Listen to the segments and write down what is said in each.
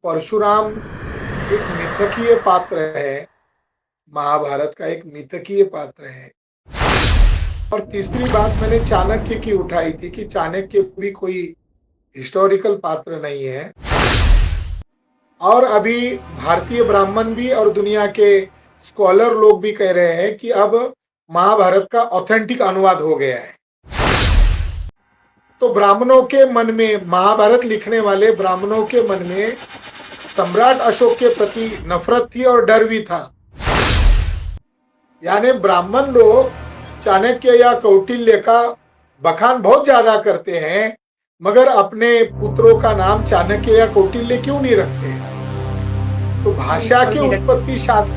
परशुराम एक मिथकीय पात्र है, महाभारत का एक मिथकीय पात्र है। और तीसरी बात मैंने चाणक्य की उठाई थी कि चाणक्य भी कोई हिस्टोरिकल पात्र नहीं है। और अभी भारतीय ब्राह्मण भी और दुनिया के स्कॉलर लोग भी कह रहे हैं कि अब महाभारत का ऑथेंटिक अनुवाद हो गया है। तो ब्राह्मणों के मन में, महाभारत लिखने वाले ब्राह्मणों के मन में सम्राट अशोक के प्रति नफरत थी और डर भी था। यानी ब्राह्मण लोग चाणक्य या कौटिल्य का बखान बहुत ज्यादा करते हैं, मगर अपने पुत्रों का नाम चाणक्य या कौटिल्य क्यों नहीं रखते? तो भाषा के उत्पत्ति शास्त्र,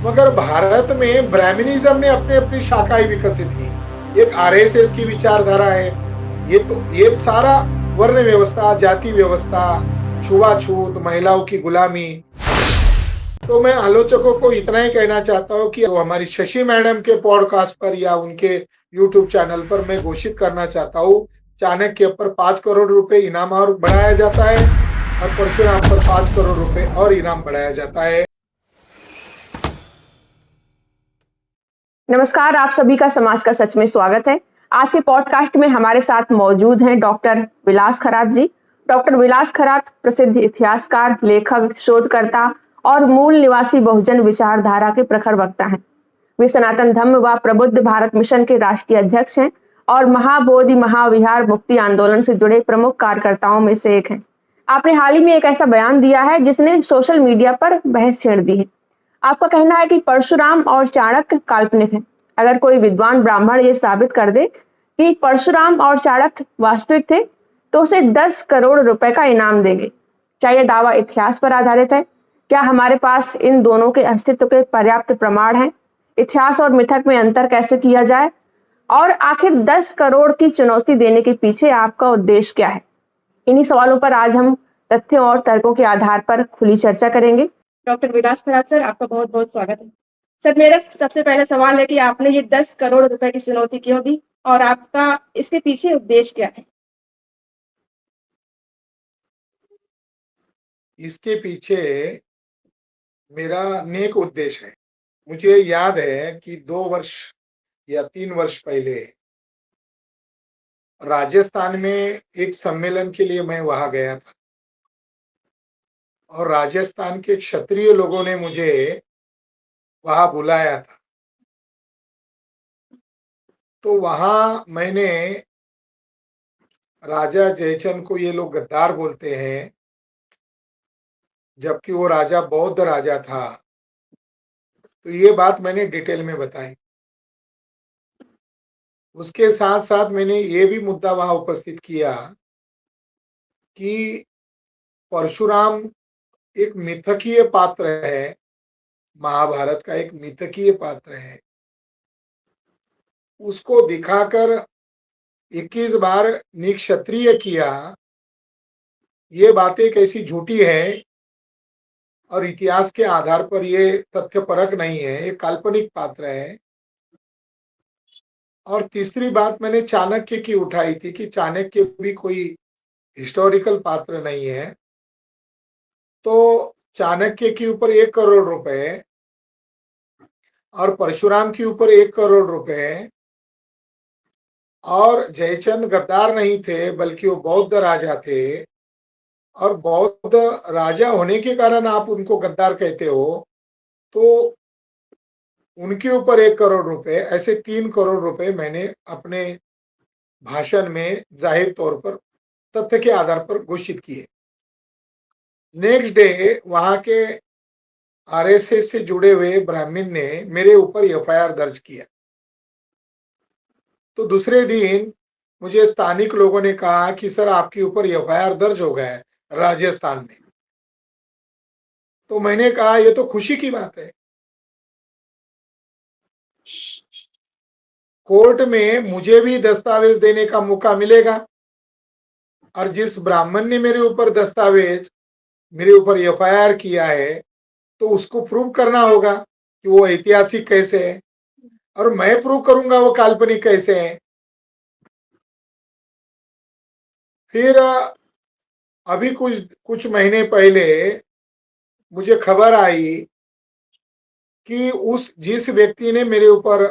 मगर भारत में ब्राह्मणिज्म ने अपनी अपनी शाखाएं विकसित की। एक आरएसएस की विचारधारा है। ये सारा वर्ण व्यवस्था, जाति व्यवस्था, छुआछूत, महिलाओं की गुलामी। तो मैं आलोचकों को इतना ही कहना चाहता हूँ कि हमारी शशि मैडम के पॉडकास्ट पर या उनके यूट्यूब चैनल पर मैं घोषित करना चाहता हूँ, चाणक्य पर 5 करोड़ रुपए इनाम और बढ़ाया जाता है और परशुराम पर 5 करोड़ रुपए और इनाम बढ़ाया जाता है। नमस्कार, आप सभी का समाज का सच में स्वागत है। आज के पॉडकास्ट में हमारे साथ मौजूद हैं डॉक्टर विलास खरात जी। डॉक्टर विलास खरात प्रसिद्ध इतिहासकार, लेखक, शोधकर्ता और मूल निवासी बहुजन विचारधारा के प्रखर वक्ता हैं। वे सनातन धर्म व प्रबुद्ध भारत मिशन के राष्ट्रीय अध्यक्ष हैं और महाबोधि महाविहार मुक्ति आंदोलन से जुड़े प्रमुख कार्यकर्ताओं में से एक हैं। आपने हाल ही में एक ऐसा बयान दिया है जिसने सोशल मीडिया पर बहस छेड़ दी है। आपका कहना है कि परशुराम और चाणक्य काल्पनिक है। अगर कोई विद्वान ब्राह्मण ये साबित कर दे कि परशुराम और चाणक्य वास्तविक थे तो उसे 10 करोड़ रुपए का इनाम देंगे। क्या यह दावा इतिहास पर आधारित है? क्या हमारे पास इन दोनों के अस्तित्व के पर्याप्त प्रमाण हैं? इतिहास और मिथक में अंतर कैसे किया जाए? और आखिर 10 करोड़ की चुनौती देने के पीछे आपका उद्देश्य क्या है? इन्हीं सवालों पर आज हम तथ्यों और तर्कों के आधार पर खुली चर्चा करेंगे। डॉक्टर विलास खरात सर, आपका बहुत बहुत स्वागत है। सर, मेरा सबसे पहला सवाल है कि आपने ये 10 करोड़ रुपए की चुनौती क्यों दी और आपका इसके पीछे उद्देश्य क्या है? इसके पीछे मेरा नेक उद्देश्य है। मुझे याद है कि 2 वर्ष या 3 वर्ष पहले राजस्थान में एक सम्मेलन के लिए मैं वहां गया था और राजस्थान के क्षत्रिय लोगों ने मुझे वहां बुलाया था। तो वहां मैंने राजा जयचंद को ये लोग गद्दार बोलते हैं, जबकि वो राजा बौद्ध राजा था। तो ये बात मैंने डिटेल में बताई। उसके साथ साथ मैंने ये भी मुद्दा वहां उपस्थित किया कि परशुराम एक मिथकीय पात्र है, महाभारत का एक मिथकीय पात्र है। उसको दिखाकर 21 बार निक्षत्रिय किया, ये बातें कैसी झूठी है और इतिहास के आधार पर ये तथ्यपरक नहीं है, ये काल्पनिक पात्र है। और तीसरी बात मैंने चाणक्य की उठाई थी कि चाणक्य भी कोई हिस्टोरिकल पात्र नहीं है। तो चाणक्य के ऊपर 1 करोड़ रुपए और परशुराम के ऊपर 1 करोड़ रुपए, और जयचंद गद्दार नहीं थे बल्कि वो बौद्ध राजा थे, और बौद्ध राजा होने के कारण आप उनको गद्दार कहते हो, तो उनके ऊपर 1 करोड़ रुपए, ऐसे 3 करोड़ रुपए मैंने अपने भाषण में जाहिर तौर पर तथ्य के आधार पर घोषित किए। नेक्स्ट डे वहां के आरएसएस से जुड़े हुए ब्राह्मण ने मेरे ऊपर एफआईआर दर्ज किया। तो दूसरे दिन मुझे स्थानिक लोगों ने कहा कि सर आपके ऊपर एफआईआर दर्ज हो गया है राजस्थान में। तो मैंने कहा ये तो खुशी की बात है। कोर्ट में मुझे भी दस्तावेज देने का मौका मिलेगा, और जिस ब्राह्मण ने मेरे ऊपर मेरे ऊपर एफआईआर किया है तो उसको प्रूव करना होगा कि वो ऐतिहासिक कैसे है, और मैं प्रूव करूंगा वो काल्पनिक कैसे है। फिर अभी कुछ कुछ महीने पहले मुझे खबर आई कि उस जिस व्यक्ति ने मेरे ऊपर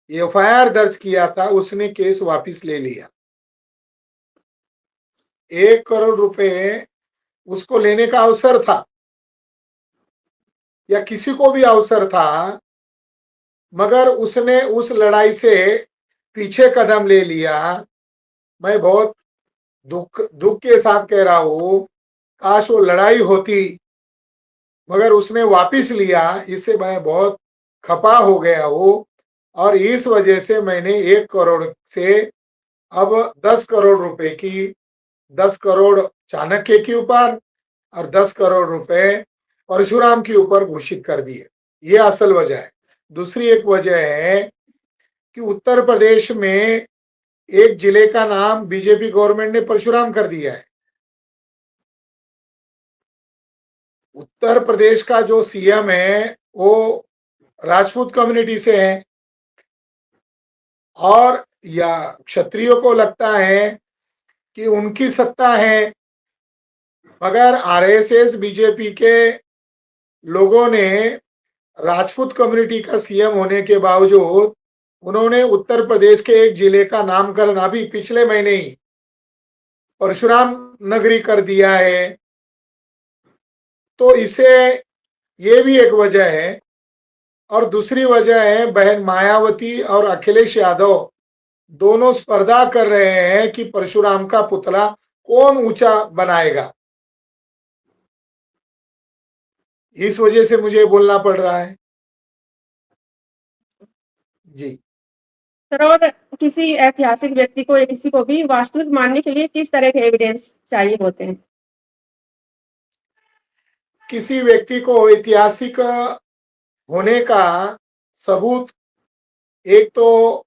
एफआईआर दर्ज किया था उसने केस वापस ले लिया। 1 करोड़ रुपए उसको लेने का अवसर था या किसी को भी अवसर था, मगर उसने उस लड़ाई से पीछे कदम ले लिया। मैं बहुत दुख दुख के साथ कह रहा हूं, काश वो लड़ाई होती, मगर उसने वापिस लिया। इससे मैं बहुत खपा हो गया हूं और इस वजह से मैंने 1 करोड़ से अब 10 करोड़ रुपए की 10 करोड़ चाणक्य के ऊपर और 10 करोड़ रुपए परशुराम के ऊपर घोषित कर दिए। ये असल वजह है। दूसरी एक वजह है कि उत्तर प्रदेश में एक जिले का नाम बीजेपी गवर्नमेंट ने परशुराम कर दिया है। उत्तर प्रदेश का जो सीएम है वो राजपूत कम्युनिटी से है और या क्षत्रियों को लगता है कि उनकी सत्ता है, मगर आरएसएस बीजेपी के लोगों ने राजपूत कम्युनिटी का सीएम होने के बावजूद उन्होंने उत्तर प्रदेश के एक जिले का नामकरण अभी पिछले महीने ही परशुराम नगरी कर दिया है। तो इसे ये भी एक वजह है। और दूसरी वजह है बहन मायावती और अखिलेश यादव दोनों स्पर्धा कर रहे हैं कि परशुराम का पुतला कौन ऊंचा बनाएगा। इस वजह से मुझे बोलना पड़ रहा है। जी, सर, और किसी ऐतिहासिक व्यक्ति को या किसी को भी वास्तविक मानने के लिए किस तरह के एविडेंस चाहिए होते हैं? किसी व्यक्ति को ऐतिहासिक होने का सबूत एक तो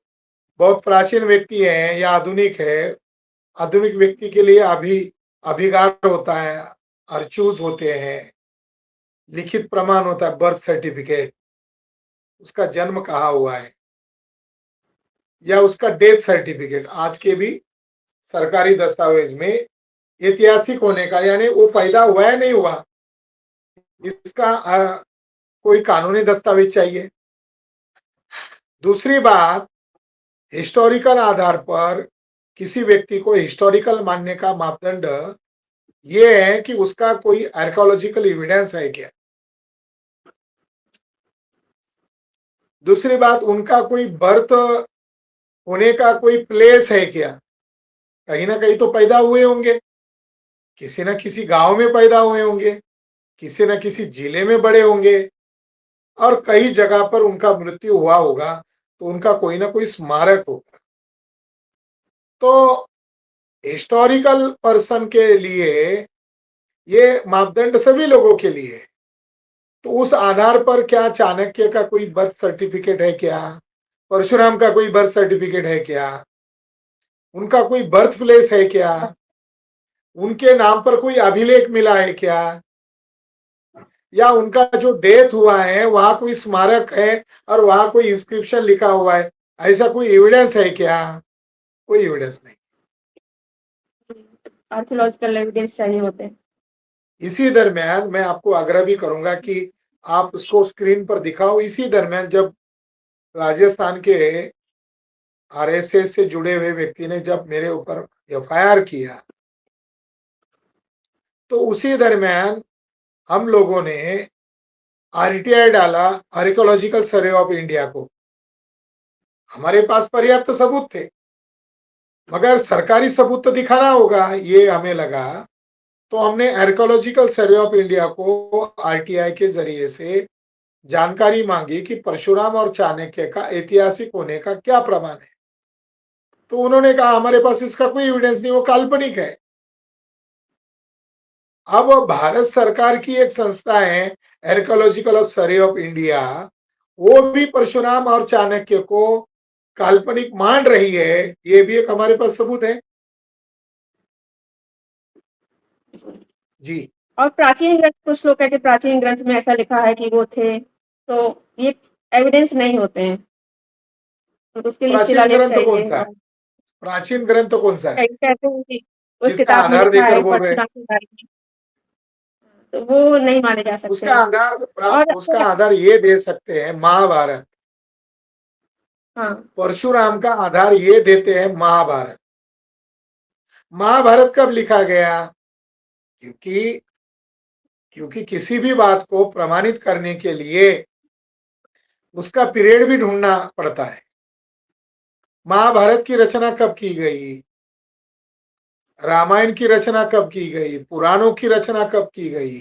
बहुत प्राचीन व्यक्ति है या आधुनिक है। आधुनिक व्यक्ति के लिए अभिगार होता है, अर्चूज होते हैं, लिखित प्रमाण होता है, बर्थ सर्टिफिकेट, उसका जन्म कहाँ हुआ है, या उसका डेथ सर्टिफिकेट। आज के भी सरकारी दस्तावेज में ऐतिहासिक होने का यानी वो पैदा हुआ है नहीं हुआ, इसका कोई कानूनी दस्तावेज चाहिए। दूसरी बात, हिस्टोरिकल आधार पर किसी व्यक्ति को हिस्टोरिकल मानने का मापदंड ये है कि उसका कोई आर्कियोलॉजिकल एविडेंस है क्या। दूसरी बात, उनका कोई बर्थ होने का कोई प्लेस है क्या। कहीं ना कहीं तो पैदा हुए होंगे, किसी न किसी गांव में पैदा हुए होंगे, किसी न किसी जिले में बड़े होंगे और कई जगह पर उनका मृत्यु हुआ होगा, तो उनका कोई ना कोई स्मारक होगा। तो हिस्टोरिकल पर्सन के लिए ये मापदंड सभी लोगों के लिए है। तो उस आधार पर क्या चाणक्य का कोई बर्थ सर्टिफिकेट है क्या, परशुराम का कोई बर्थ सर्टिफिकेट है क्या, उनका कोई बर्थ प्लेस है क्या, उनके नाम पर कोई अभिलेख मिला है क्या, या उनका जो डेथ हुआ है वहां कोई स्मारक है और वहां कोई इंस्क्रिप्शन लिखा हुआ है, ऐसा कोई एविडेंस है क्या। कोई एविडेंस नहीं। आर्कियोलॉजिकल एविडेंस चाहिए होते हैं। इसी दरमियान मैं आपको आग्रह भी करूंगा कि आप उसको स्क्रीन पर दिखाओ। इसी दरमियान जब राजस्थान के आरएसएस से जुड़े हुए व्यक्ति ने जब मेरे ऊपर एफआईआर किया, तो उसी दरमियान हम लोगों ने आरटीआई डाला, आर्कियोलॉजिकल सर्वे ऑफ इंडिया को। हमारे पास पर्याप्त सबूत थे, मगर सरकारी सबूत तो दिखाना होगा, ये हमें लगा। तो हमने आर्कियोलॉजिकल सर्वे ऑफ इंडिया को आरटीआई के जरिए से जानकारी मांगी कि परशुराम और चाणक्य का ऐतिहासिक होने का क्या प्रमाण है। तो उन्होंने कहा हमारे पास इसका कोई एविडेंस नहीं, वो काल्पनिक है। अब भारत सरकार की एक संस्था है आर्कियोलॉजिकल सर्वे ऑफ इंडिया, वो भी परशुराम और चाणक्य को काल्पनिक मान रही है। ये भी एक हमारे पास सबूत है। जी, और प्राचीन ग्रंथ, कुछ लोग कहते हैं प्राचीन ग्रंथ में ऐसा लिखा है कि वो थे, तो ये एविडेंस नहीं होते हैं, तो उसके लिए प्राचीन शिलालेख ग्रंथ कौन चाहिए। सा है? और प्राचीन ग्रंथ कौन सा है? कई कहते हैं कि उस किसका किताब में आधार लिखा देकर है बोल रहे हैं? परशुराम के बारे में, तो वो नहीं माने जा सकते उसका हैं। आधार और उसका आधार ये दे सकते हैं महाभारत। हाँ, परशुराम का आधार ये देते हैं महाभारत। महाभारत कब लिखा गया? क्योंकि क्योंकि किसी भी बात को प्रमाणित करने के लिए उसका पीरियड भी ढूंढना पड़ता है। महाभारत की रचना कब की गई? रामायण की रचना कब की गई? पुराणों की रचना कब की गई?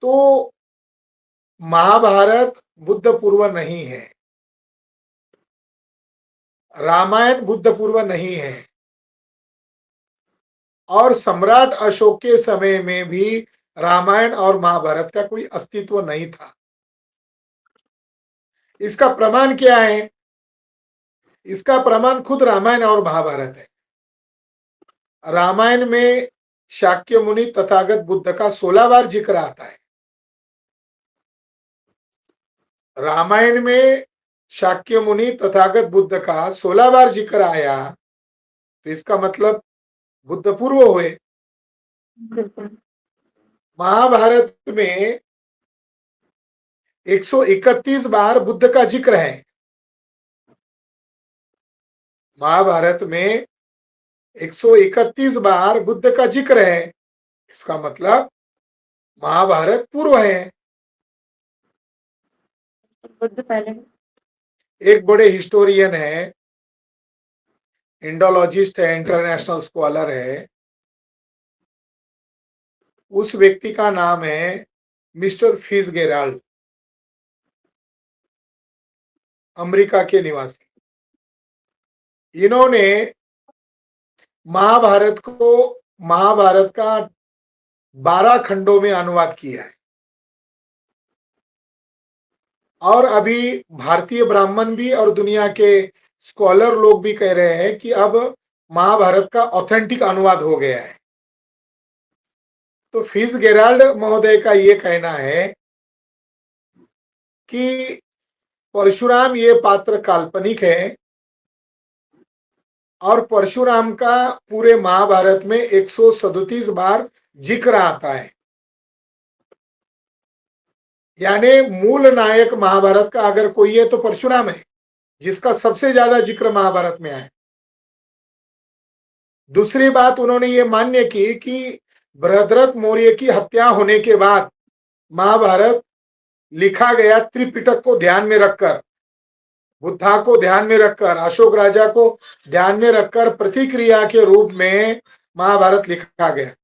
तो महाभारत बुद्ध पूर्व नहीं है, रामायण बुद्ध पूर्व नहीं है, और सम्राट अशोक के समय में भी रामायण और महाभारत का कोई अस्तित्व नहीं था। इसका प्रमाण क्या है? इसका प्रमाण खुद रामायण और महाभारत है। रामायण में शाक्य मुनि तथागत बुद्ध का 16 बार जिक्र आता है। रामायण में शाक्य मुनि तथागत बुद्ध का 16 बार जिक्र आया, तो इसका मतलब बुद्ध पूर्व हुए। बिल्कुल। महाभारत में 131 बार बुद्ध का जिक्र है। महाभारत में 131 बार बुद्ध का जिक्र है, इसका मतलब महाभारत पूर्व है। बुद्ध पहले। एक बड़े हिस्टोरियन है, इंडोलॉजिस्ट है, इंटरनेशनल स्कॉलर है, उस व्यक्ति का नाम है मिस्टर फिट्जगेराल्ड, अमेरिका के निवासी। इन्होंने महाभारत का 12 खंडों में अनुवाद किया है, और अभी भारतीय ब्राह्मण भी और दुनिया के स्कॉलर लोग भी कह रहे हैं कि अब महाभारत का ऑथेंटिक अनुवाद हो गया है। तो फिट्जगेराल्ड महोदय का ये कहना है कि परशुराम ये पात्र काल्पनिक है, और परशुराम का पूरे महाभारत में 137 बार जिक्र आता है। यानी मूल नायक महाभारत का अगर कोई है तो परशुराम है, जिसका सबसे ज्यादा जिक्र महाभारत में है। दूसरी बात उन्होंने ये मान्य की कि बृहद्रथ मौर्य की हत्या होने के बाद महाभारत लिखा गया त्रिपिटक को ध्यान में रखकर, बुद्धा को ध्यान में रखकर, अशोक राजा को ध्यान में रखकर प्रतिक्रिया के रूप में महाभारत लिखा गया।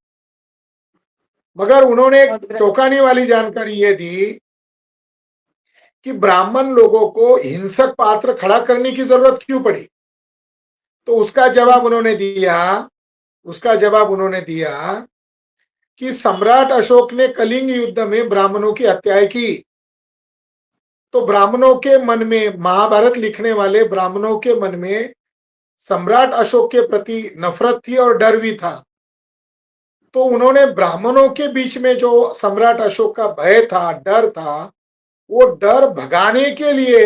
मगर उन्होंने चौंकाने वाली जानकारी ये दी कि ब्राह्मण लोगों को हिंसक पात्र खड़ा करने की जरूरत क्यों पड़ी? तो उसका जवाब उन्होंने दिया कि सम्राट अशोक ने कलिंग युद्ध में ब्राह्मणों की हत्याएं की, तो ब्राह्मणों के मन में, महाभारत लिखने वाले ब्राह्मणों के मन में सम्राट अशोक के प्रति नफरत थी और डर भी था। तो उन्होंने ब्राह्मणों के बीच में जो सम्राट अशोक का भय था, डर था, वो डर भगाने के लिए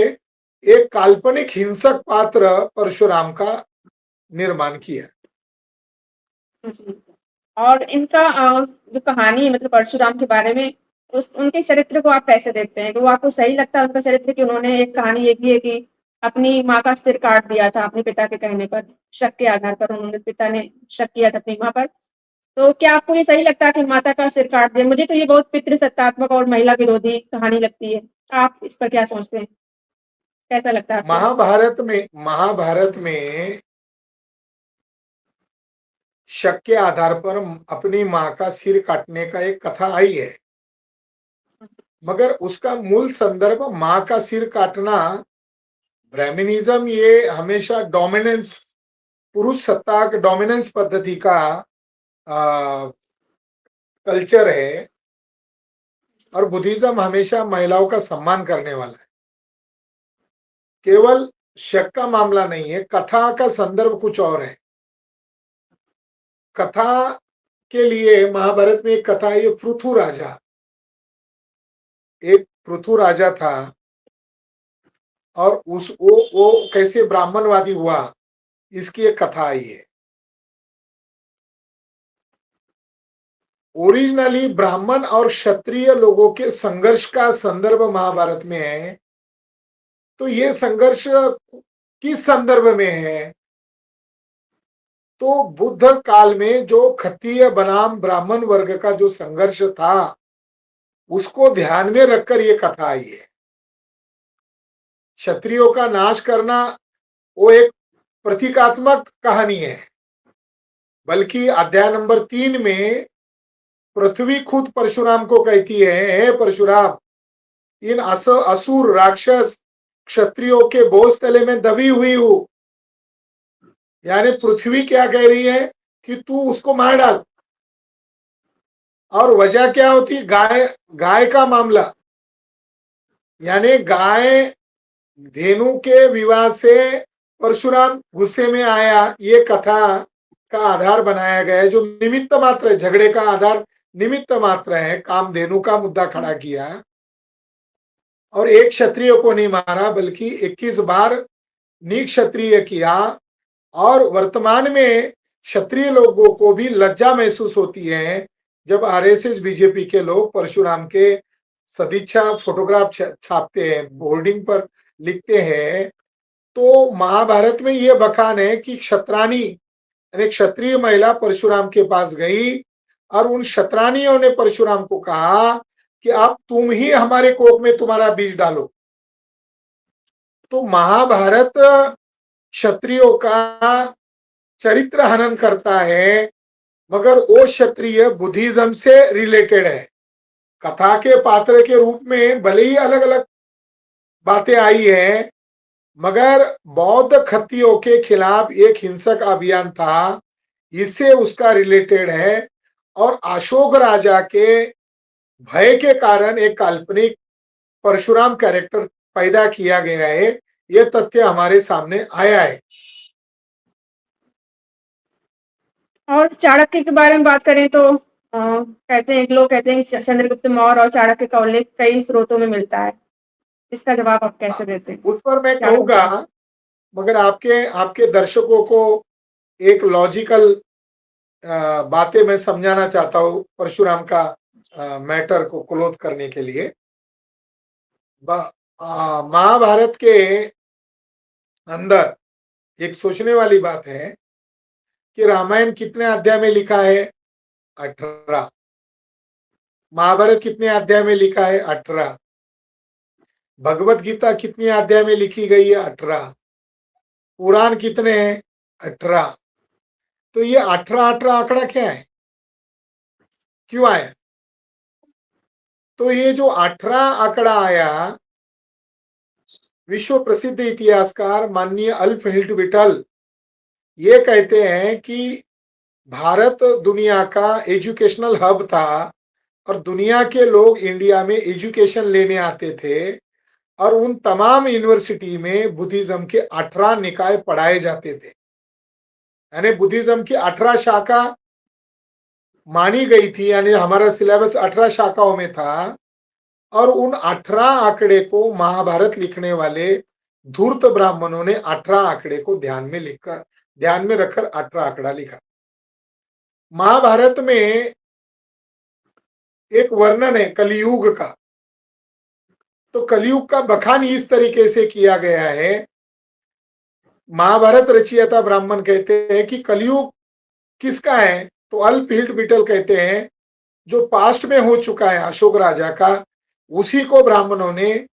एक काल्पनिक हिंसक पात्र परशुराम का निर्माण किया। जी। और इनका जो कहानी है मतलब परशुराम के बारे में, उस उनके चरित्र को आप कैसे देखते हैं? वो आपको सही लगता है उनका चरित्र कि उन्होंने एक कहानी ये भी है कि अपनी माँ का सिर काट दिया था अपने पिता के कहने पर, शक के आधार पर उन्होंने पिता ने शक किया था अपनी माँ पर। तो क्या आपको ये सही लगता है कि माता का सिर काट दिया? मुझे तो ये बहुत पितृसत्तात्मक और महिला विरोधी कहानी लगती है। आप इस पर क्या सोचते हैं? कैसा लगता है आपको? महाभारत में शक के आधार पर अपनी माँ का सिर काटने का एक कथा आई है, मगर उसका मूल संदर्भ माँ का सिर काटना, ब्राह्मणिज्म ये हमेशा डोमिनेंस, पुरुष सत्ता के डोमिनेंस पद्धति का कल्चर है, और बुद्धिज्म हमेशा महिलाओं का सम्मान करने वाला है। केवल शक का मामला नहीं है, कथा का संदर्भ कुछ और है। कथा के लिए महाभारत में एक कथा है, ये पृथु राजा, एक पृथु राजा था, और वो कैसे ब्राह्मणवादी हुआ, इसकी एक कथा आई है। ओरिजिनली ब्राह्मण और क्षत्रिय लोगों के संघर्ष का संदर्भ महाभारत में है, तो ये संघर्ष किस संदर्भ में है? तो बुद्ध काल में जो क्षत्रिय बनाम ब्राह्मण वर्ग का जो संघर्ष था, उसको ध्यान में रखकर ये कथा आई है। क्षत्रियों का नाश करना वो एक प्रतीकात्मक कहानी है, बल्कि अध्याय नंबर 3 में पृथ्वी खुद परशुराम को कहती है, हे परशुराम, इन असुर राक्षस क्षत्रियों के बोझ तले में दबी हुई हूं। यानी पृथ्वी क्या कह रही है कि तू उसको मार डाल। और वजह क्या होती? गाय गाय का मामला, यानी गाय धेनु के विवाद से परशुराम गुस्से में आया, ये कथा का आधार बनाया गया है, जो निमित्त मात्र है, झगड़े का आधार निमित्त मात्र है। कामधेनु का मुद्दा खड़ा किया और एक क्षत्रिय को नहीं मारा, बल्कि 21 बार निक्षत्रिय किया। और वर्तमान में क्षत्रिय लोगों को भी लज्जा महसूस होती है जब आरएसएस बीजेपी के लोग परशुराम के सदिच्छा फोटोग्राफ छापते हैं, बोर्डिंग पर लिखते हैं। तो महाभारत में यह बखान है कि क्षत्रानी यानी क्षत्रिय महिला परशुराम के पास गई और उन क्षत्रानियों ने परशुराम को कहा कि अब तुम ही हमारे कोख में तुम्हारा बीज डालो। तो महाभारत क्षत्रियों का चरित्र हनन करता है, मगर वो क्षत्रिय बुद्धिज्म से रिलेटेड है। कथा के पात्र के रूप में भले ही अलग अलग बातें आई है, मगर बौद्ध खत्तियों के खिलाफ एक हिंसक अभियान था, इससे उसका रिलेटेड है। और अशोक राजा के भय के कारण एक काल्पनिक परशुराम कैरेक्टर पैदा किया गया है, यह तथ्य हमारे सामने आया है। और चाणक्य के बारे में बात करें तो कहते हैं, लोग कहते हैं कि चंद्रगुप्त मौर्य और चाणक्य का उल्लेख कई स्रोतों में मिलता है। इसका जवाब आप कैसे देते हैं? उस पर मैं कहूंगा, मगर आपके दर्शकों को एक लॉजिकल बातें मैं समझाना चाहता हूँ परशुराम का मैटर को क्लोज करने के लिए। महाभारत के अंदर एक सोचने वाली बात है कि रामायण कितने अध्याय में लिखा है? 18। महाभारत कितने अध्याय में लिखा है? 18। भगवत गीता कितनी अध्याय में लिखी गई है? 18। पुराण कितने हैं? 18। तो ये 18 आंकड़ा क्या है, क्यों आया? तो ये जो 18 आंकड़ा आया, विश्व प्रसिद्ध इतिहासकार माननीय अल्फ हिल्ट ये कहते हैं कि भारत दुनिया का एजुकेशनल हब था और दुनिया के लोग इंडिया में एजुकेशन लेने आते थे और उन तमाम यूनिवर्सिटी में बुद्धिज्म के 18 निकाय पढ़ाए जाते थे। यानी बुद्धिज्म की 18 शाखा मानी गई थी, यानी हमारा सिलेबस 18 शाखाओं में था। और उन 18 आंकड़े को महाभारत लिखने वाले धूर्त ब्राह्मणों ने 18 आंकड़े को ध्यान में रखकर 18 आंकड़ा लिखा। महाभारत में एक वर्णन है कलियुग का। तो कलियुग का बखान इस तरीके से किया गया है। महाभारत रचयिता ब्राह्मण कहते हैं कि कलियुग किसका है? तो अल्फ हिल्ट कहते हैं जो पास्ट में हो चुका है अशोक राजा का, उसी को ब्राह्मणों ने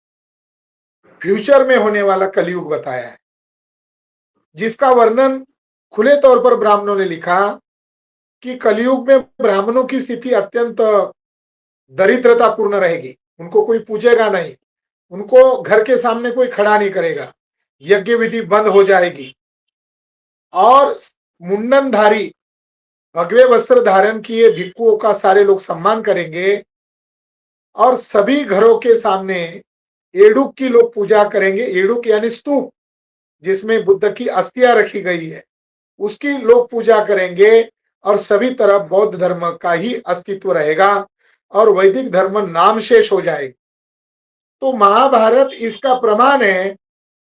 फ्यूचर में होने वाला कलियुग बताया है, जिसका वर्णन खुले तौर पर ब्राह्मणों ने लिखा कि कलियुग में ब्राह्मणों की स्थिति अत्यंत दरिद्रतापूर्ण रहेगी। उनको कोई पूजेगा नहीं, उनको घर के सामने कोई खड़ा नहीं करेगा, यज्ञ विधि बंद हो जाएगी और मुंडनधारी भगवे वस्त्र धारण किए भिक्षुओं का सारे लोग सम्मान करेंगे और सभी घरों के सामने एडुक की लोग पूजा करेंगे। एडुक यानी स्तूप, जिसमें बुद्ध की अस्थियां रखी गई है, उसकी लोग पूजा करेंगे और सभी तरफ बौद्ध धर्म का ही अस्तित्व रहेगा और वैदिक धर्म नाम शेष हो जाएगी। तो महाभारत इसका प्रमाण है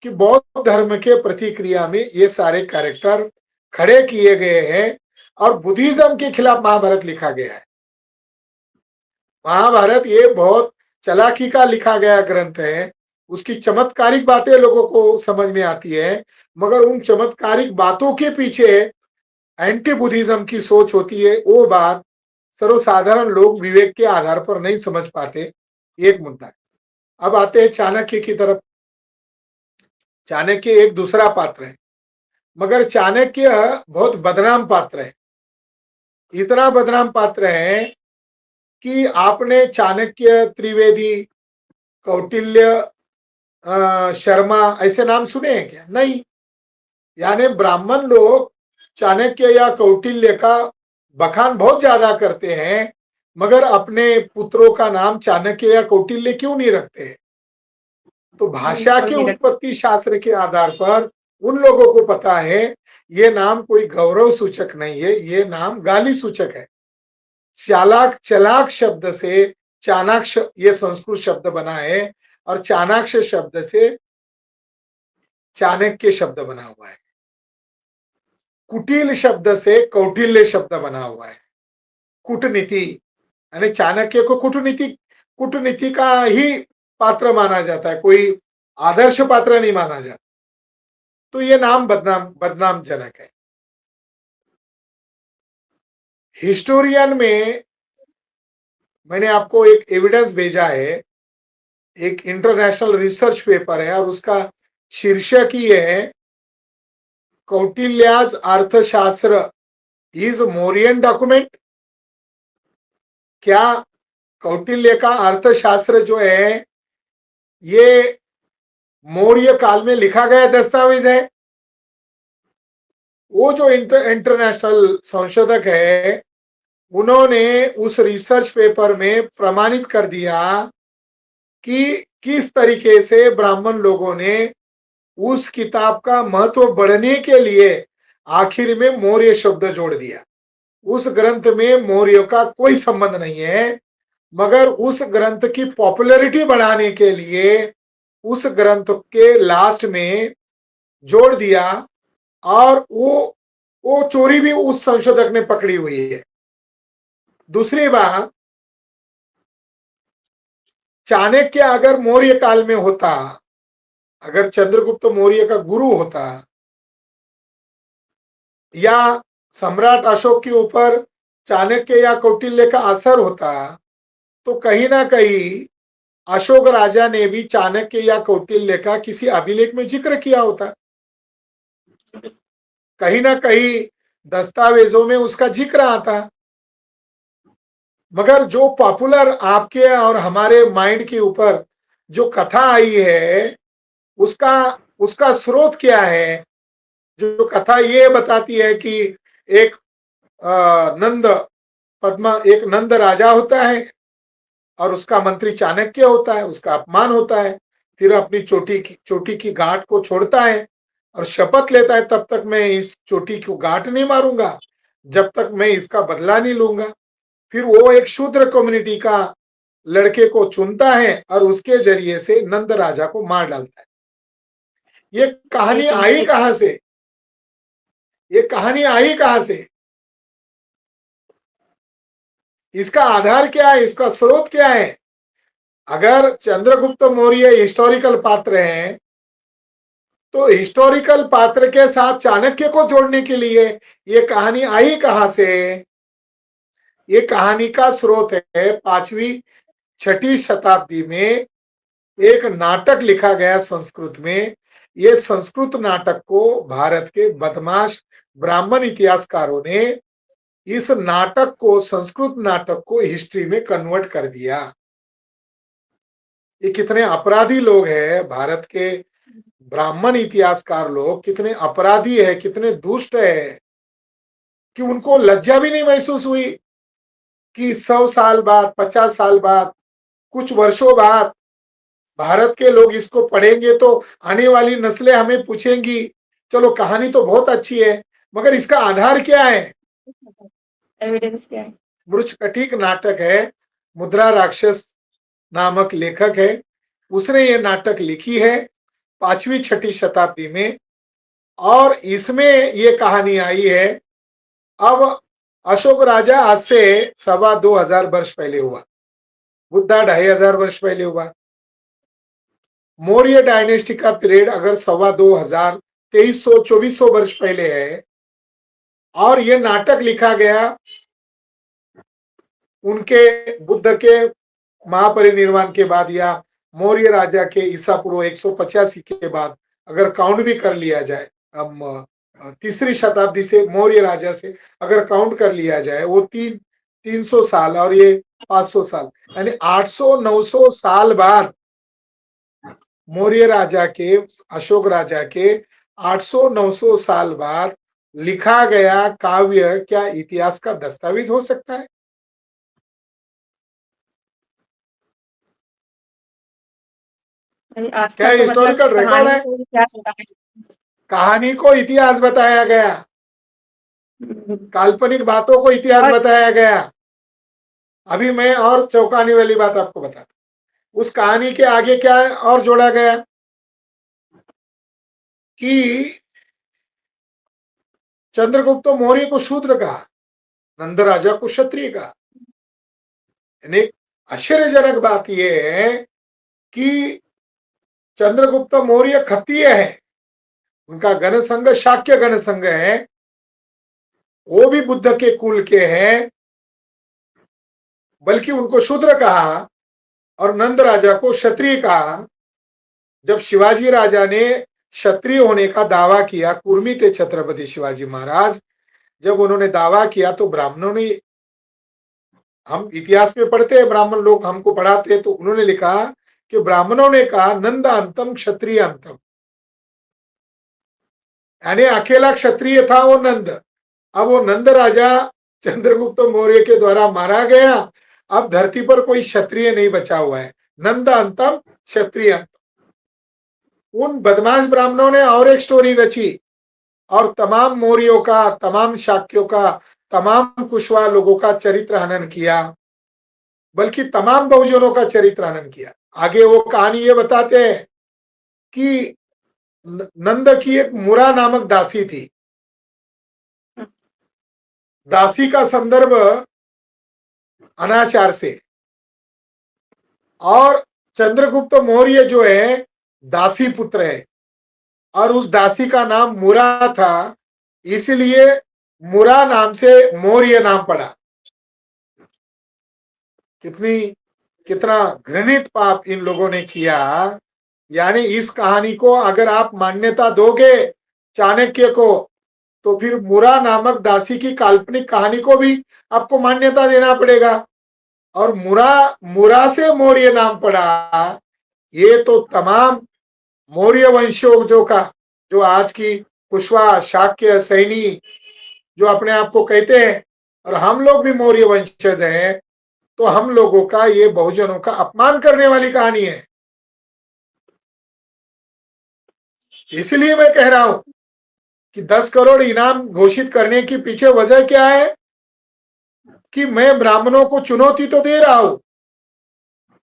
कि बौद्ध धर्म के प्रतिक्रिया में ये सारे कैरेक्टर खड़े किए गए हैं और बुद्धिज्म के खिलाफ महाभारत लिखा गया है। महाभारत ये बहुत चालाकी का लिखा गया ग्रंथ है। उसकी चमत्कारिक बातें लोगों को समझ में आती है, मगर उन चमत्कारिक बातों के पीछे एंटी बुद्धिज्म की सोच होती है। वो बात सर्वसाधारण लोग विवेक के आधार पर नहीं समझ पाते। एक मुद्दा है। अब आते हैं चाणक्य की तरफ। चाणक्य एक दूसरा पात्र है, मगर चाणक्य बहुत बदनाम पात्र है। इतना बदनाम पात्र है कि आपने चाणक्य, त्रिवेदी, कौटिल्य, शर्मा ऐसे नाम सुने हैं क्या? नहीं। यानी ब्राह्मण लोग चाणक्य या कौटिल्य का बखान बहुत ज्यादा करते हैं, मगर अपने पुत्रों का नाम चाणक्य या कौटिल्य क्यों नहीं रखते? तो भाषा के उत्पत्ति शास्त्र के आधार पर उन लोगों को पता है ये नाम कोई गौरव सूचक नहीं है, ये नाम गाली सूचक है। चालाक, चलाक शब्द से चाणाक्ष ये संस्कृत शब्द बना है, और चाणाक्ष शब्द से चाणक्य शब्द बना हुआ है। कुटिल शब्द से कौटिल्य शब्द बना हुआ है। कूटनीति यानी चाणक्य को कूटनीति का ही पात्र माना जाता है, कोई आदर्श पात्र नहीं माना जाता। तो ये नाम बदनाम जनक है। हिस्टोरियन में मैंने आपको एक एविडेंस भेजा है, एक इंटरनेशनल रिसर्च पेपर है, और उसका शीर्षक ही है कौटिल्याज अर्थशास्त्र इज मौर्यन डॉक्यूमेंट। क्या कौटिल्य का अर्थशास्त्र जो है ये मौर्य काल में लिखा गया दस्तावेज है? वो जो इंटरनेशनल संशोधक है, उन्होंने उस रिसर्च पेपर में प्रमाणित कर दिया कि किस तरीके से ब्राह्मण लोगों ने उस किताब का महत्व बढ़ने के लिए आखिर में मौर्य शब्द जोड़ दिया। उस ग्रंथ में मौर्य का कोई संबंध नहीं है, मगर उस ग्रंथ की पॉपुलैरिटी बढ़ाने के लिए उस ग्रंथ के लास्ट में जोड़ दिया, और वो चोरी भी उस संशोधक ने पकड़ी हुई है। दूसरी बात, चाणक्य अगर मौर्य काल में होता, अगर चंद्रगुप्त मौर्य का गुरु होता, या सम्राट अशोक के ऊपर चाणक्य या कौटिल्य का असर होता, तो कहीं ना कहीं अशोक राजा ने भी चाणक्य या कौटिल्य का किसी अभिलेख में जिक्र किया होता। कहीं ना कहीं दस्तावेजों में उसका जिक्र आता। मगर जो पॉपुलर आपके और हमारे माइंड के ऊपर जो कथा आई है, उसका उसका स्रोत क्या है? जो कथा ये बताती है कि एक एक नंद राजा होता है, और उसका मंत्री चाणक्य होता है, उसका अपमान होता है, फिर अपनी चोटी की गांठ को छोड़ता है और शपथ लेता है, तब तक मैं इस चोटी को गांठ नहीं मारूंगा जब तक मैं इसका बदला नहीं लूंगा। फिर वो एक शूद्र कम्युनिटी का लड़के को चुनता है और उसके जरिए से नंद राजा को मार डालता है। ये कहानी आई कहां से? ये कहानी आई कहां से? इसका आधार क्या है? इसका स्रोत क्या है? अगर चंद्रगुप्त मौर्य हिस्टोरिकल पात्र हैं, तो हिस्टोरिकल पात्र के साथ चाणक्य को जोड़ने के लिए ये कहानी आई कहां से? ये कहानी का स्रोत है 5वीं-6वीं शताब्दी में एक नाटक लिखा गया संस्कृत में। ये संस्कृत नाटक को भारत के बदमाश ब्राह्मण इतिहासकारों ने इस नाटक को, संस्कृत नाटक को हिस्ट्री में कन्वर्ट कर दिया। ये कितने अपराधी लोग हैं, भारत के ब्राह्मण इतिहासकार लोग कितने अपराधी है, कितने दुष्ट है, कि उनको लज्जा भी नहीं महसूस हुई कि 100 साल बाद, 50 साल बाद, कुछ वर्षों बाद भारत के लोग इसको पढ़ेंगे तो आने वाली नस्लें हमें पूछेंगी, चलो कहानी तो बहुत अच्छी है, मगर इसका आधार क्या है? एविडेंस क्या है? मृच्छकटिक नाटक है। मुद्रा राक्षस नामक लेखक है, उसने ये नाटक लिखी है 5वीं-6वीं शताब्दी में, और इसमें ये कहानी आई है। अब अशोक राजा आज से 2,25,000 वर्ष पहले हुआ। बुद्धा 2500 वर्ष पहले हुआ। मौर्य डायनेस्टी का पीरियड अगर 2,200 2300 2400 वर्ष पहले है और ये नाटक लिखा गया उनके बुद्ध के महापरिनिर्वाण के बाद या मौर्य राजा के ईसा पूर्व 185 के बाद अगर काउंट भी कर लिया जाए, हम तीसरी शताब्दी से मौर्य राजा से अगर काउंट कर लिया जाए, वो 300 साल और ये 500 साल, यानी 800-900 साल बाद मौर्य राजा के, अशोक राजा के 800-900 साल बाद लिखा गया काव्य क्या इतिहास का दस्तावेज हो सकता है? आस्था क्या तो मतलब हिस्टोरिकल रिकॉर्ड कहानी है? को इतिहास बताया। कहानी को इतिहास बताया गया, काल्पनिक बातों को इतिहास और बताया गया। अभी मैं और चौंकाने वाली बात आपको बताता हूं। उस कहानी के आगे क्या और जोड़ा गया कि चंद्रगुप्त मौर्य को शूद्र कहा, नंद राजा को क्षत्रिय कहा। यानी आश्चर्यजनक बात यह है कि चंद्रगुप्त मौर्य क्षत्रिय है, उनका गणसंघ शाक्य गणसंघ है, वो भी बुद्ध के कुल के हैं, बल्कि उनको शूद्र कहा और नंद राजा को क्षत्रिय कहा। जब शिवाजी राजा ने क्षत्रिय होने का दावा किया, कुर्मी थे छत्रपति शिवाजी महाराज, जब उन्होंने दावा किया तो ब्राह्मणों ने, हम इतिहास में पढ़ते हैं, ब्राह्मण लोग हमको पढ़ाते हैं, तो उन्होंने लिखा कि ब्राह्मणों ने कहा नंद अंतम क्षत्रिय अंतम, यानी अकेला क्षत्रिय था वो नंद। अब वो नंद राजा चंद्रगुप्त मौर्य के द्वारा मारा गया, अब धरती पर कोई क्षत्रिय नहीं बचा हुआ है, नंद अंतम क्षत्रिय अंतम। उन बदमाश ब्राह्मणों ने और एक स्टोरी रची और तमाम मौर्यों का, तमाम शाक्यों का, तमाम कुशवाहा लोगों का चरित्र हनन किया, बल्कि तमाम बहुजनों का चरित्र हनन किया। आगे वो कहानी ये बताते हैं कि नंद की एक मुरा नामक दासी थी। दासी का संदर्भ अनाचार से, और चंद्रगुप्त मौर्य जो है दासी पुत्र है और उस दासी का नाम मुरा था, इसलिए मुरा नाम से मौर्य नाम पड़ा। कितना घृणित पाप इन लोगों ने किया। यानी इस कहानी को अगर आप मान्यता दोगे चाणक्य को, तो फिर मुरा नामक दासी की काल्पनिक कहानी को भी आपको मान्यता देना पड़ेगा। और मुरा से मौर्य नाम पड़ा। ये तो तमाम मौर्य वंशजों का, जो आज की कुशवाहा, शाक्य, सैनी जो अपने आप को कहते हैं, और हम लोग भी मौर्य वंशज हैं, तो हम लोगों का ये बहुजनों का अपमान करने वाली कहानी है। इसलिए मैं कह रहा हूं कि 10 करोड़ इनाम घोषित करने के पीछे वजह क्या है कि मैं ब्राह्मणों को चुनौती तो दे रहा हूं,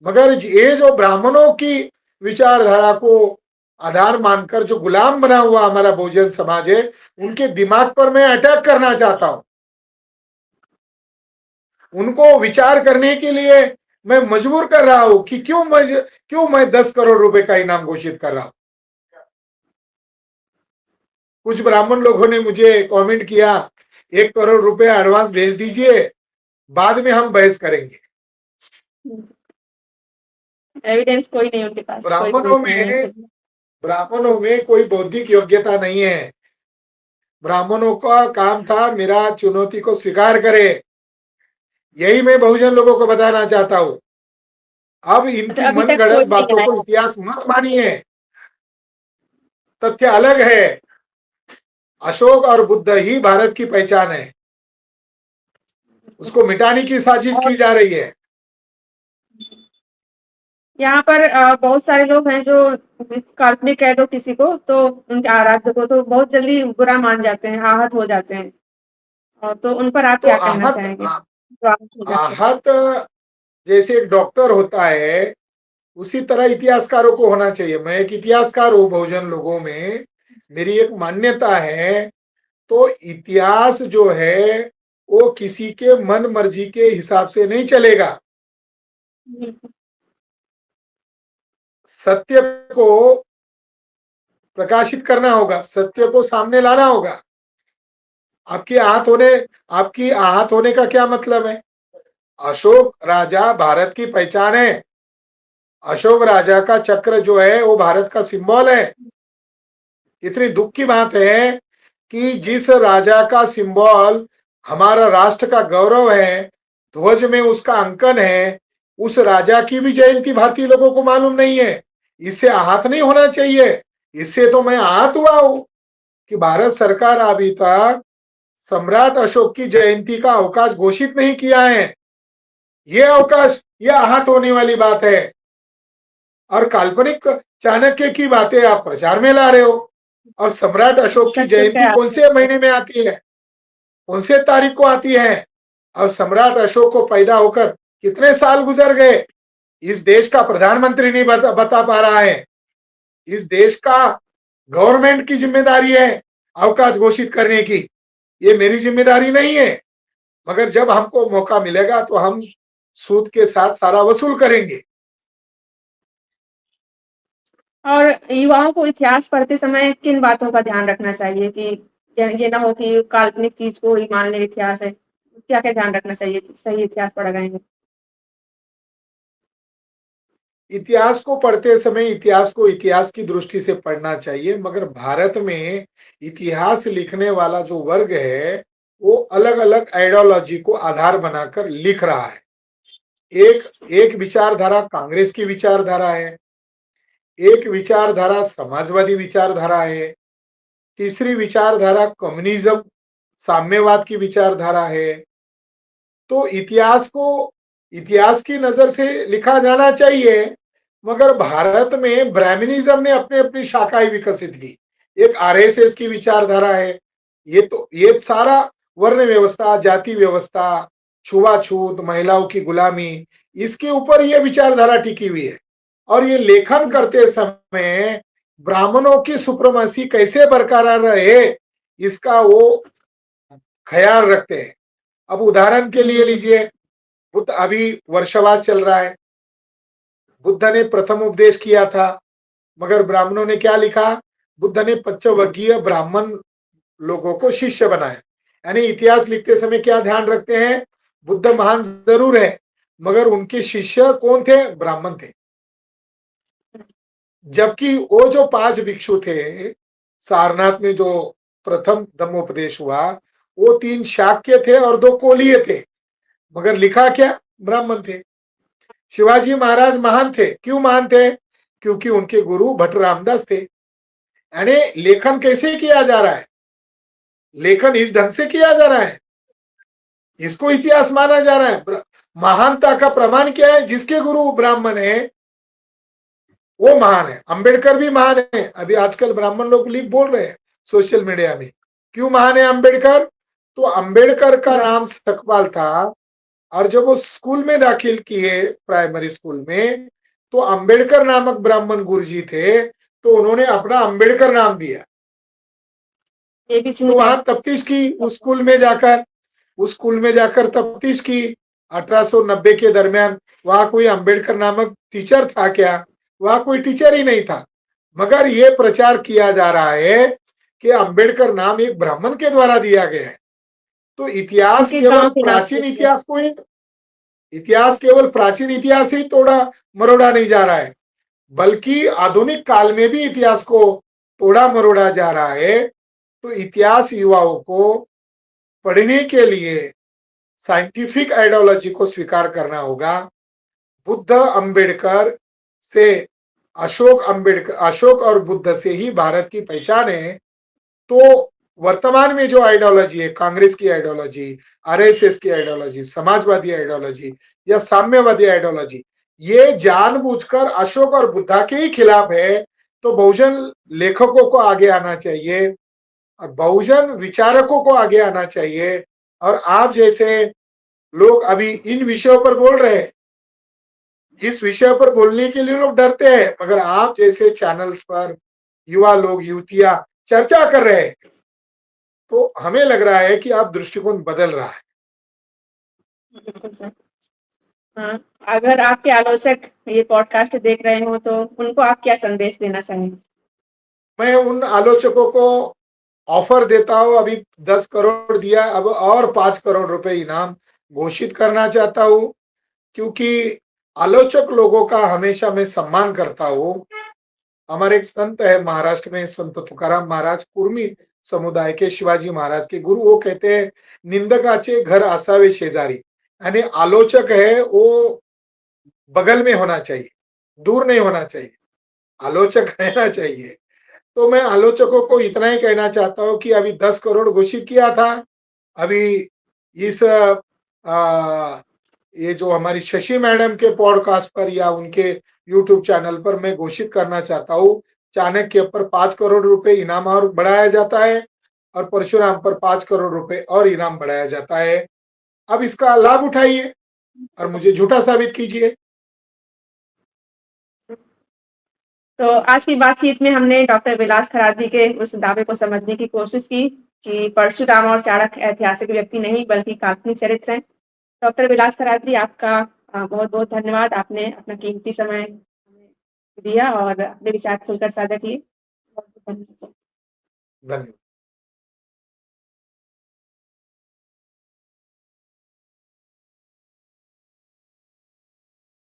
मगर ये जो ब्राह्मणों की विचारधारा को आधार मानकर जो गुलाम बना हुआ हमारा बहुजन समाज है, उनके दिमाग पर मैं अटैक करना चाहता हूं। उनको विचार करने के लिए मैं मजबूर कर रहा हूं कि क्यों मैं 10 करोड़ रुपए का इनाम घोषित कर रहा हूं। कुछ ब्राह्मण लोगों ने मुझे कमेंट किया, 1 करोड़ रुपए एडवांस भेज दीजिए, बाद में हम बहस करेंगे। एविडेंस कोई नहीं उनके पास, कोई ब्राह्मणों प्रूफ नहीं है में इसलिए। ब्राह्मणों में कोई बौद्धिक योग्यता नहीं है। ब्राह्मणों का काम था मेरा चुनौती को स्वीकार करे। यही मैं बहुजन लोगों को बताना चाहता हूं। अब इनकी अभी मन तक गढ़ंत कोई नहीं बातों को आया। इतिहास मत मानिए, तथ्य अलग है। अशोक और बुद्ध ही भारत की पहचान है, उसको मिटाने की साजिश और की जा रही है। यहाँ पर बहुत सारे लोग हैं जो काल्पनिक कह दो किसी को तो उनके आराध्य को तो बहुत जल्दी बुरा मान जाते हैं, आहत हो जाते हैं। तो उन पर आप तो क्या कहना चाहेंगे जो आहत हो जाते हैं? आहत जैसे एक डॉक्टर होता है, उसी तरह इतिहासकारों को होना चाहिए। मैं एक इतिहासकार हूं, बहुजन लोगों में मेरी एक मान्यता है। तो इतिहास जो है वो किसी के मन मर्जी के हिसाब से नहीं चलेगा। बिल्कुल। सत्य को प्रकाशित करना होगा, सत्य को सामने लाना होगा। आपकी आहत होने आपकी आहत होने का क्या मतलब है? अशोक राजा भारत की पहचान है। अशोक राजा का चक्र जो है वो भारत का सिंबल है। इतनी दुख की बात है कि जिस राजा का सिंबल हमारा राष्ट्र का गौरव है, ध्वज में उसका अंकन है, उस राजा की भी जयंती भारतीय लोगों को मालूम नहीं है। इससे आहत नहीं होना चाहिए। इससे तो मैं आहत हुआ हूं कि भारत सरकार अभी तक सम्राट अशोक की जयंती का अवकाश घोषित नहीं किया है। यह अवकाश, यह आहत होने वाली बात है। और काल्पनिक चाणक्य की बातें आप प्रचार में ला रहे हो। और सम्राट अशोक की सच तो जयंती क्या कौन से महीने में आती है, कौन से तारीख को आती है? और सम्राट अशोक को पैदा होकर कितने साल गुजर गए, इस देश का प्रधानमंत्री नहीं बता पा रहा है। इस देश का गवर्नमेंट की जिम्मेदारी है अवकाश घोषित करने की, ये मेरी जिम्मेदारी नहीं है। मगर जब हमको मौका मिलेगा तो हम सूद के साथ सारा वसूल करेंगे। और युवाओं को इतिहास पढ़ते समय किन बातों का ध्यान रखना चाहिए कि ये ना हो कि काल्पनिक चीज को ही मान ले इतिहास है? क्या-क्या ध्यान रखना चाहिए कि सही इतिहास पढ़ रहे हैं? इतिहास को पढ़ते समय इतिहास को इतिहास की दृष्टि से पढ़ना चाहिए। मगर भारत में इतिहास लिखने वाला जो वर्ग है वो अलग अलग आइडियोलॉजी को आधार बनाकर लिख रहा है। एक एक विचारधारा कांग्रेस की विचारधारा है, एक विचारधारा समाजवादी विचारधारा है, तीसरी विचारधारा कम्युनिज्म साम्यवाद की विचारधारा है। तो इतिहास को इतिहास की नजर से लिखा जाना चाहिए। मगर भारत में ब्राह्मणिज्म ने अपनी अपनी शाखाएं विकसित की। एक आरएसएस की विचारधारा है। ये सारा वर्ण व्यवस्था, जाति व्यवस्था, छुआछूत, महिलाओं की गुलामी, इसके ऊपर ये विचारधारा टिकी हुई है। और ये लेखन करते समय ब्राह्मणों की सुप्रमेसी कैसे बरकरार रहे इसका वो ख्याल रखते हैं। अब उदाहरण के लिए लीजिए, बुद्ध अभी वर्षवाद चल रहा है। बुद्ध ने प्रथम उपदेश किया था, मगर ब्राह्मणों ने क्या लिखा? बुद्ध ने पंचवर्गीय ब्राह्मण लोगों को शिष्य बनाया। यानी इतिहास लिखते समय क्या ध्यान रखते हैं? बुद्ध महान जरूर है, मगर उनके शिष्य कौन थे? ब्राह्मण थे। जबकि वो जो 5 भिक्षु थे सारनाथ में जो प्रथम धम्मोपदेश हुआ, वो 3 शाक्य थे और 2 कोलीय थे, मगर लिखा क्या? ब्राह्मण थे। शिवाजी महाराज महान थे, क्यों महान थे? क्योंकि उनके गुरु भट्ट रामदास थे। यानी लेखन कैसे किया जा रहा है? लेखन इस ढंग से किया जा रहा है, इसको इतिहास माना जा रहा है। महानता का प्रमाण क्या है? जिसके गुरु ब्राह्मण है वो महान है। अंबेडकर भी महान है। अभी आजकल ब्राह्मण लोग लिख बोल रहे हैं सोशल मीडिया में, क्यों महान है अंबेडकर? तो अंबेडकर का नाम सकपाल था, और जब वो स्कूल में दाखिल किए प्राइमरी स्कूल में, तो अंबेडकर नामक ब्राह्मण गुरुजी थे, तो उन्होंने अपना अंबेडकर नाम दिया। एबीसी तो में वहां तफ्तीश की, उस स्कूल में जाकर तफ्तीश की 1890 के दरमियान। वहां कोई अंबेडकर नामक टीचर था क्या? वहां कोई टीचर ही नहीं था। मगर ये प्रचार किया जा रहा है कि अंबेडकर नाम एक ब्राह्मण के द्वारा दिया गया है। तो उनके गांव के नाम से किया। इतिहास केवल प्राचीन इतिहास ही तोड़ा मरोड़ा नहीं जा रहा है, बल्कि आधुनिक काल में भी इतिहास को तोड़ा मरोड़ा जा रहा है। तो इतिहास युवाओं को पढ़ने के लिए साइंटिफिक आइडियोलॉजी को स्वीकार करना होगा। बुद्ध अंबेडकर से, अशोक और बुद्ध से ही भारत की पहचान है। तो वर्तमान में जो आइडियोलॉजी है, कांग्रेस की आइडियोलॉजी, आरएसएस की आइडियोलॉजी, समाजवादी आइडियोलॉजी या साम्यवादी आइडियोलॉजी, ये जानबूझकर अशोक और बुद्धा के ही खिलाफ है। तो बहुजन लेखकों को आगे आना चाहिए और बहुजन विचारकों को आगे आना चाहिए। और आप जैसे लोग अभी इन विषयों पर बोल रहे हैं, इस विषय पर बोलने के लिए लोग डरते हैं, मगर आप जैसे चैनल्स पर युवा लोग, युवतियां चर्चा कर रहे हैं, तो हमें लग रहा है कि आप दृष्टिकोण बदल रहा है। बिल्कुल सर। हाँ, अगर आपके आलोचक ये पॉडकास्ट देख रहे हो तो उनको आप क्या संदेश देना चाहेंगे? मैं उन आलोचकों को ऑफर देता हूँ, अभी 10 करोड़ दिया, अब और 5 करोड़ रुपए इनाम घोषित करना चाहता हूँ, क्योंकि आलोचक लोगों का हमेशा मैं सम्मान करता हूँ। हमारे एक संत है महाराष्ट्र में, संत तुकाराम महाराज, कुर्मी समुदाय के शिवाजी महाराज के गुरु, वो कहते हैं निंदकाचे घर असावे शेजारी। यानी आलोचक है वो बगल में होना चाहिए, दूर नहीं होना चाहिए, आलोचक रहना चाहिए। तो मैं आलोचकों को इतना ही कहना चाहता हूँ कि अभी 10 करोड़ घोषित किया था, अभी इस ये जो हमारी शशि मैडम के पॉडकास्ट पर या उनके यूट्यूब चैनल पर मैं घोषित करना चाहता हूँ, चाणक्य पर 5 करोड़ रुपए इनाम और बढ़ाया जाता है, और परशुराम पर 5 करोड़ रुपए और इनाम बढ़ाया जाता है। अब इसका लाभ उठाइए और मुझे झूठा साबित कीजिए। तो आज की बातचीत में हमने डॉक्टर विलास खरात जी के उस दावे को समझने की कोशिश की कि परशुराम और चाणक्य ऐतिहासिक व्यक्ति नहीं बल्कि काल्पनिक चरित्र हैं। डॉक्टर विलास खरात जी, आपका बहुत-बहुत धन्यवाद। आपने अपना कीमती समय हमें दिया और अपने विचार खुलकर साझा किए। बहुत-बहुत धन्यवाद। धन्यवाद।